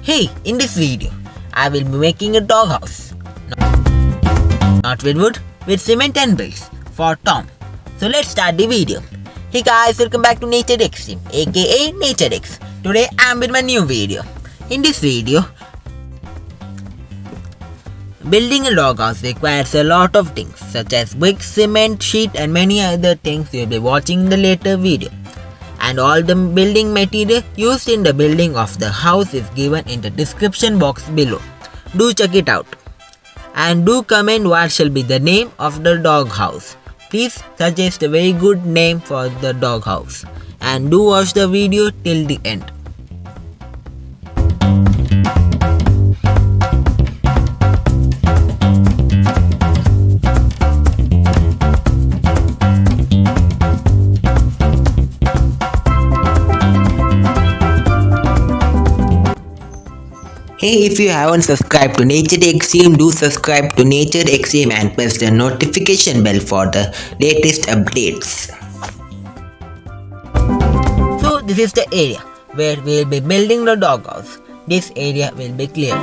Hey, in this video, I will be making a doghouse. Not with wood, with cement and bricks for Tom. So let's start the video. Hey guys, welcome back to Nature Xstream, aka Nature X. Today I am with my new video. In this video, building a doghouse requires a lot of things such as bricks, cement, sheet and many other things you will be watching in the later video. And all the building material used in the building of the house is given in the description box below. Do check it out. And do comment what shall be the name of the dog house. Please suggest a very good name for the dog house. And do watch the video till the end. Hey, if you haven't subscribed to Nature Xstream, do subscribe to Nature Xstream and press the notification bell for the latest updates. So this is the area where we will be building the doghouse. This area will be cleared.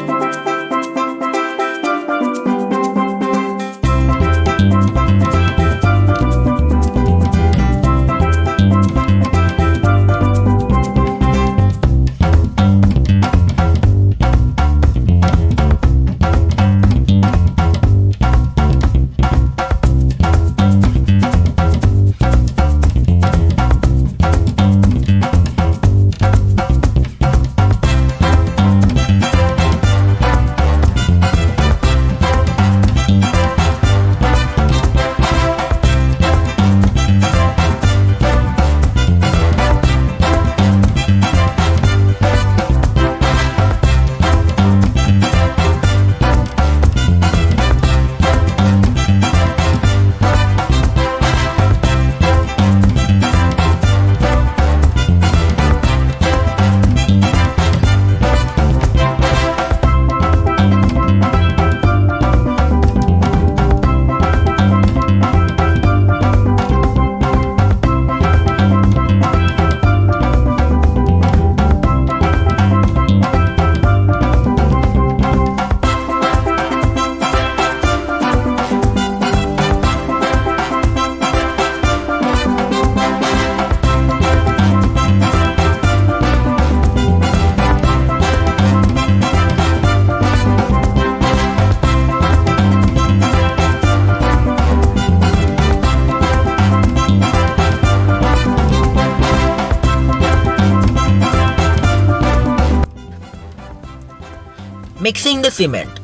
Mixing the cement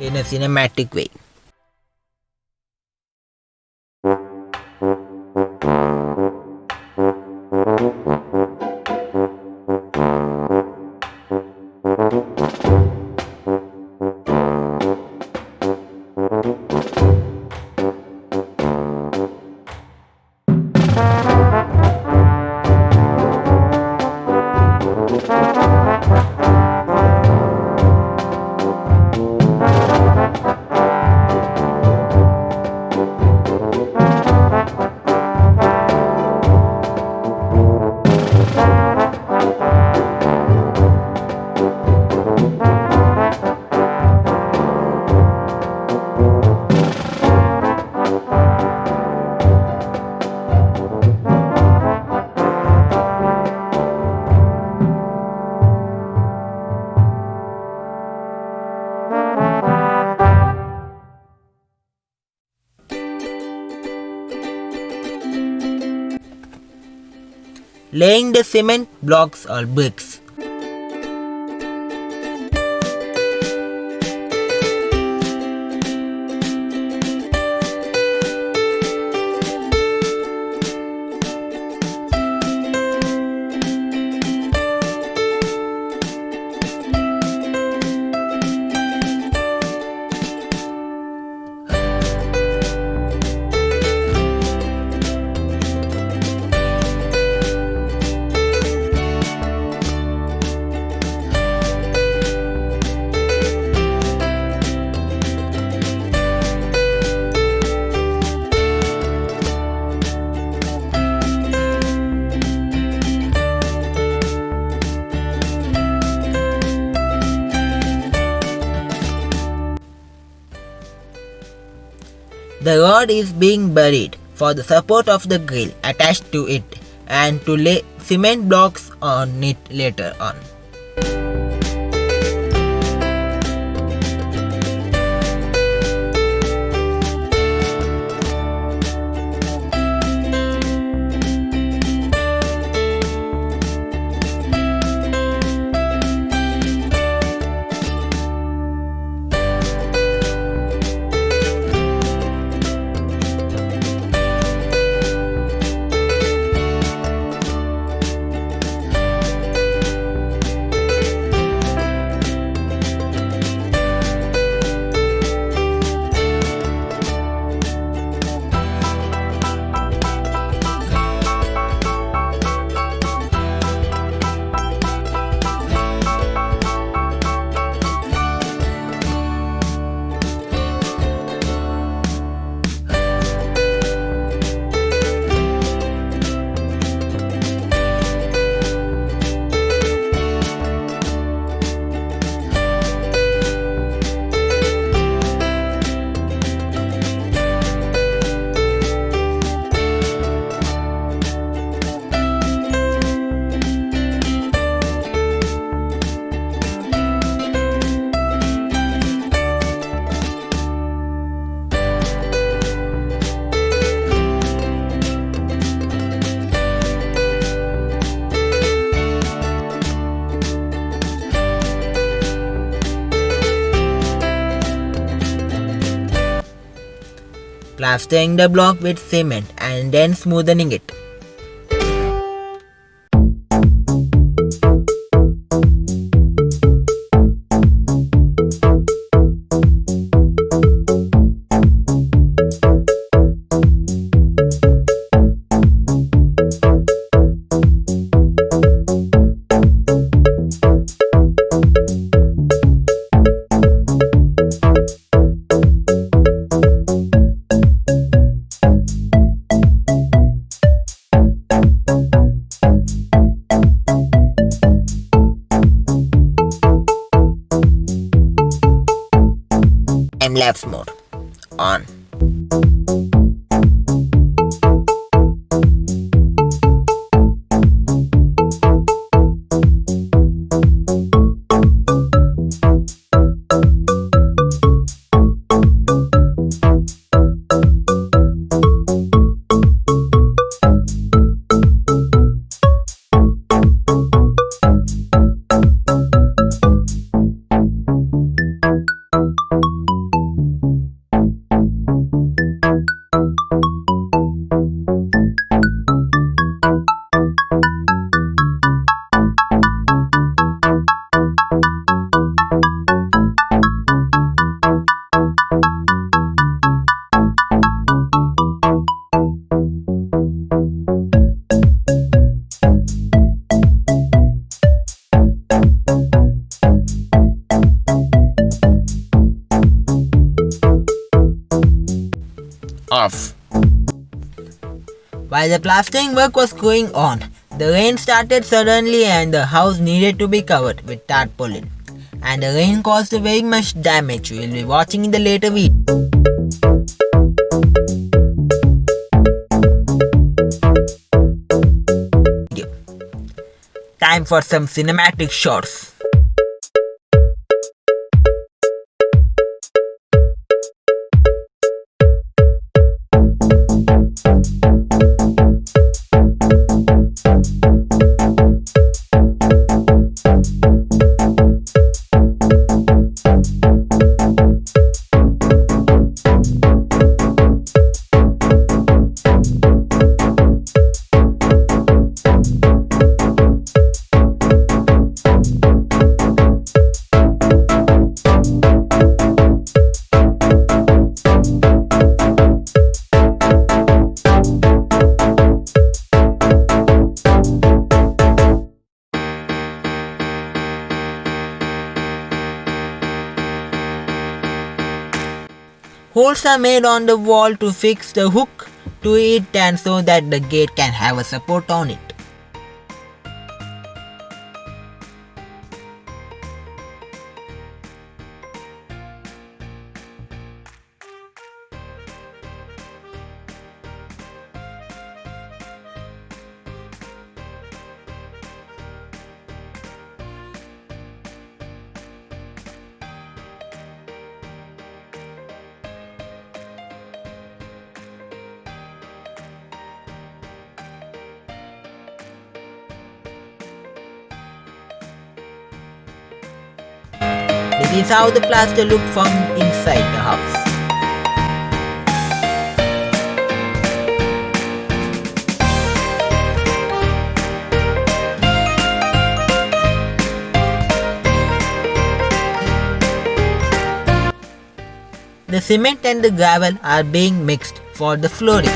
in a cinematic way. Laying the cement blocks or bricks. The rod is being buried for the support of the grill attached to it and to lay cement blocks on it later on. Plastering the block with cement and then smoothing it. Time-lapse mode on. Off. While the plastering work was going on, the rain started suddenly and the house needed to be covered with tarpaulin. And the rain caused very much damage. You will be watching in the later video. Time for some cinematic shots. Holes are made on the wall to fix the hook to it and so that the gate can have a support on it. is how the plaster looked from inside the house. The cement and the gravel are being mixed for the flooring.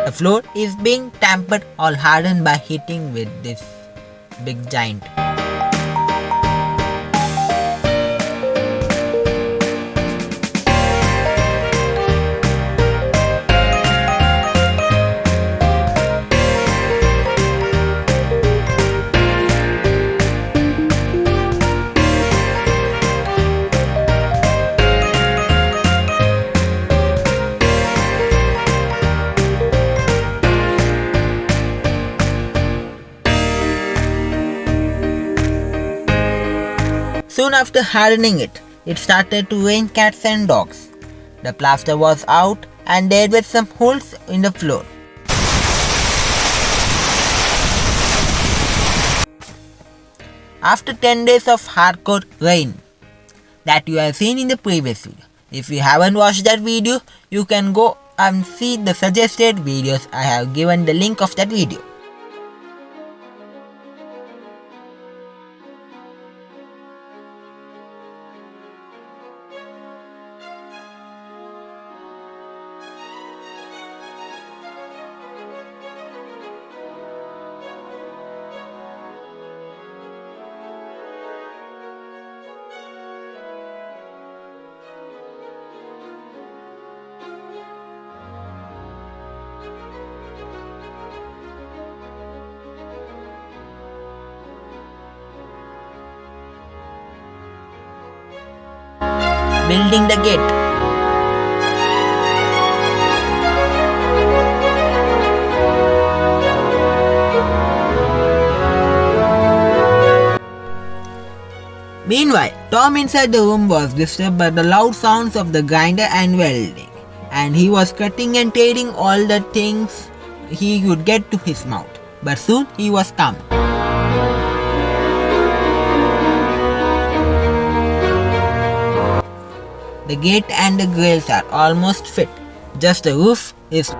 The floor is being tampered or hardened by hitting with this big giant. Soon after hardening it, it started to rain cats and dogs. The plaster was out and there were some holes in the floor. After 10 days of hardcore rain that you have seen in the previous video. If you haven't watched that video, you can go and see the suggested videos. I have given the link of that video. Building the gate. Meanwhile, Tom inside the room was disturbed by the loud sounds of the grinder and welding, and he was cutting and tearing all the things he could get to his mouth. But soon he was calm. The gate and the grills are almost fit, just the roof is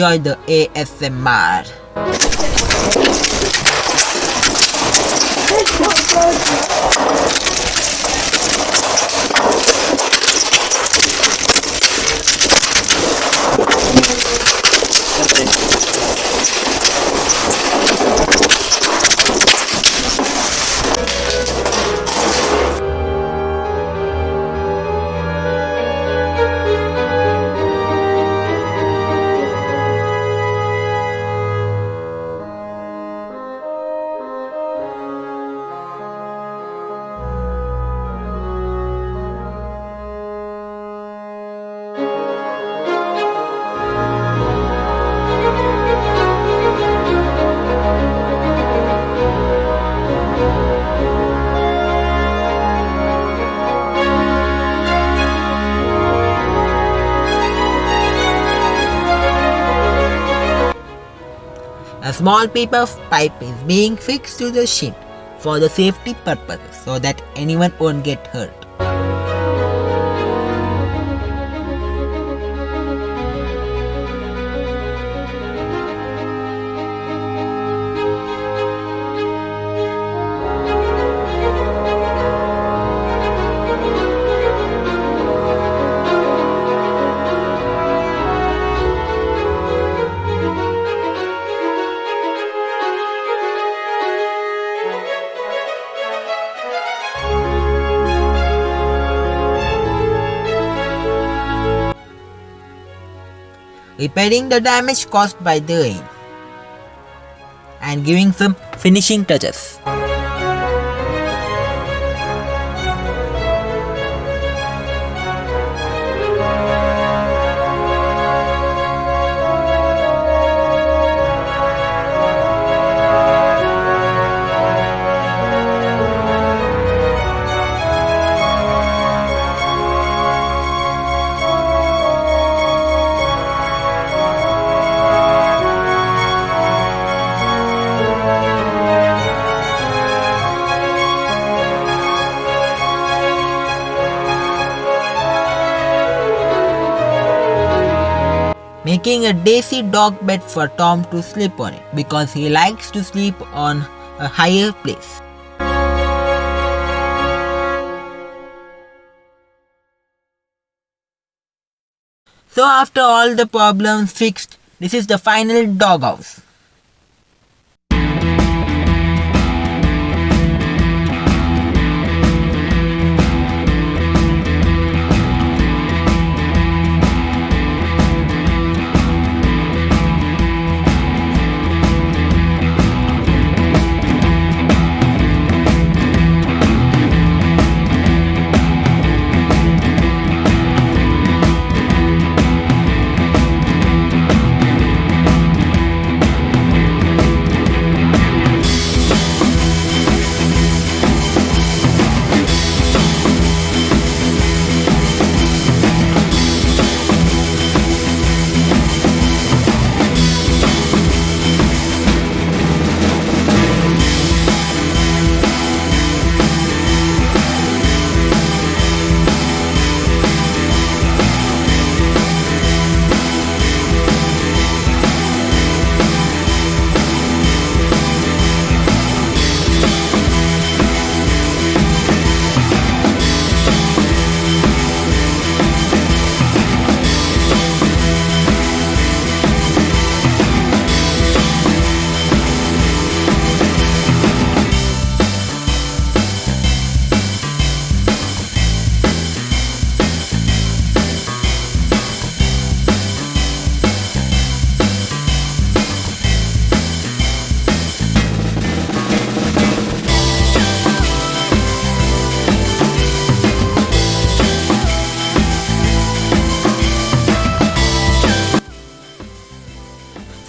enjoy the ASMR. small piece of pipe is being fixed to the shin for the safety purposes so that anyone won't get hurt. Repairing the damage caused by the rain and giving some finishing touches. Making a daisy dog bed for Tom to sleep on it because he likes to sleep on a higher place. So after all the problems fixed, this is the final doghouse.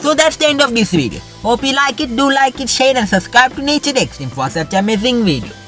So that's the end of this video. Hope you like it, do like it, share and subscribe to Xstream for such amazing videos.